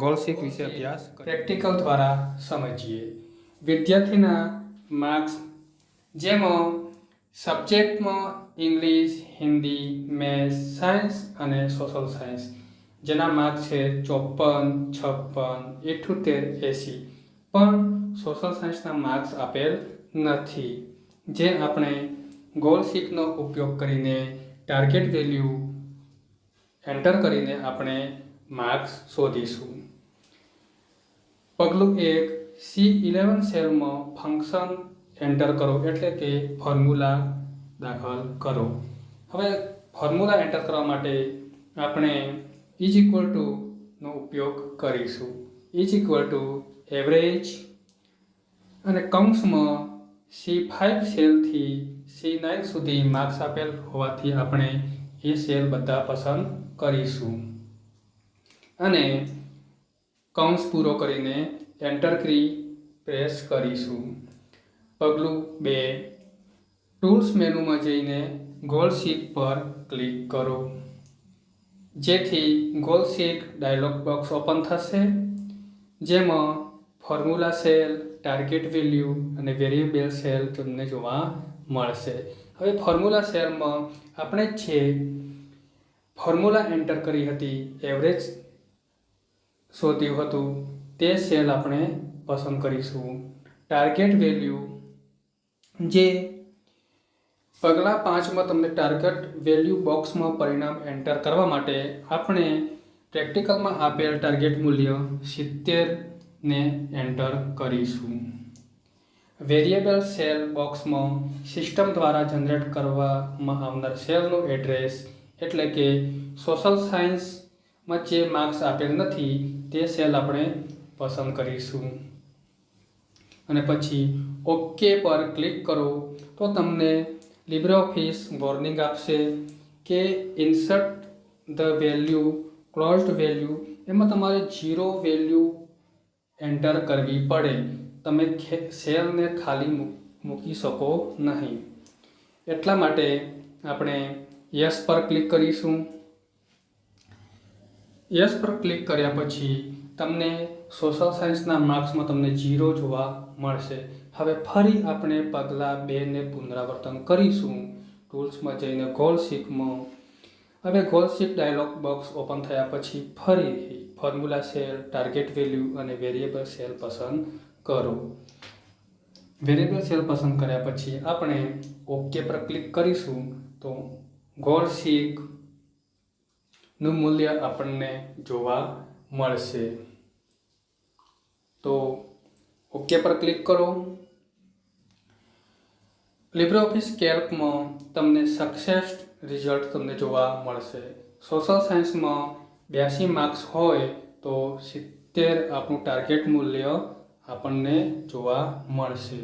Goal શીખ વિશે અભ્યાસ practical દ્વારા સમજીએ. વિદ્યાર્થીના માર્ક્સ જેમાં સબ્જેક્ટમાં ઇંગ્લિશ, હિન્દી, મેથ્સ, સાયન્સ અને સોશિયલ સાયન્સ જેના માર્ક્સ છે 54, 56, 78, 80 પણ સોશિયલ સાયન્સના માર્ક્સ આપેલ નથી, જે આપણે ગોલ શીટનો ઉપયોગ કરીને ટાર્ગેટ વેલ્યુ એન્ટર કરીને આપણે માર્ક્સ શોધીશું. પગલું 1, C11 સેલમાં ફંક્શન એન્ટર કરો, એટલે કે ફોર્મ્યુલા દાખલ કરો. હવે ફોર્મ્યુલા એન્ટર કરવા માટે આપણે ઇઝ ઇક્વલ ટુ નો ઉપયોગ કરીશું. ઇઝ ઇક્વલ ટુ એવરેજ અને કૌંસમાં C5 સેલથી C9 સુધી માર્ક્સ આપેલ હોવાથી આપણે એ સેલ બધા પસંદ કરીશું અને કૌંસ પૂરો કરીને એન્ટર કી પ્રેસ કરીશું. પગલું 2, ટૂલ્સ મેનુમાં જઈને ગોલ શીટ પર ક્લિક કરો, જેથી goal sheet dialog box open થશે, જેમાં ફોર્મ્યુલા સેલ, ટાર્ગેટ વેલ્યુ અને વેરિયેબલ સેલ તમને જોવા મળશે. હવે ફોર્મ્યુલા સેલમાં આપણે જે ફોર્મ્યુલા એન્ટર કરી હતી, એવરેજ શોધ્યું હતું, તે સેલ આપણે પસંદ કરીશું. ટાર્ગેટ વેલ્યુ, જે પગલા 5માં તમને ટાર્ગેટ વેલ્યુ બોક્સમાં પરિણામ એન્ટર કરવા માટે આપણે પ્રેક્ટિકલમાં આપેલ ટાર્ગેટ મૂલ્ય 70 ને એન્ટર કરીશું. વેરિયેબલ સેલ બોક્સમાં સિસ્ટમ દ્વારા જનરેટ કરવામાં આવનાર સેલનું એડ્રેસ, એટલે કે સોશિયલ સાયન્સમાં જે માર્ક્સ આપેલ નથી તે સેલ આપણે પસંદ કરીશું અને પછી ઓકે પર ક્લિક કરો તો તમને LibreOffice વોર્નિંગ આપશે કે insert the value, closed value, એમાં તમારે 0 વેલ્યુ એન્ટર કરવી પડે. તમે સેલને ખાલી મૂકી શકો નહીં. એટલા માટે આપણે યસ પર ક્લિક કરીશું. યસ પર ક્લિક કર્યા પછી તમને સોશિયલ સાયન્સના માર્ક્સમાં તમને 0 જોવા મળશે. હવે ફરી આપણે પગલા 2 ને પુનરાવર્તન કરીશું. ટૂલ્સમાં જઈને ગોલ શીટમાં, હવે goal sheet dialog box open થયા પછી ફરીથી ફોર્મ્યુલા સેલ, ટાર્ગેટ વેલ્યુ અને વેરિયેબલ સેલ પસંદ કરો. વેરિયેબલ સેલ પસંદ કર્યા પછી આપણે ઓકે પર ક્લિક કરીશું તો ગોલ શીટનું મૂલ્ય આપણને જોવા મળશે. તો ઓકે પર ક્લિક કરો. LibreOffice કેલ્કમાં તમને સક્સેસ રિઝલ્ટ તમને જોવા મળશે. સોશિયલ સાયન્સમાં 82 માર્ક્સ હોય તો 70 આપણું ટાર્ગેટ મૂલ્ય આપણને જોવા મળશે.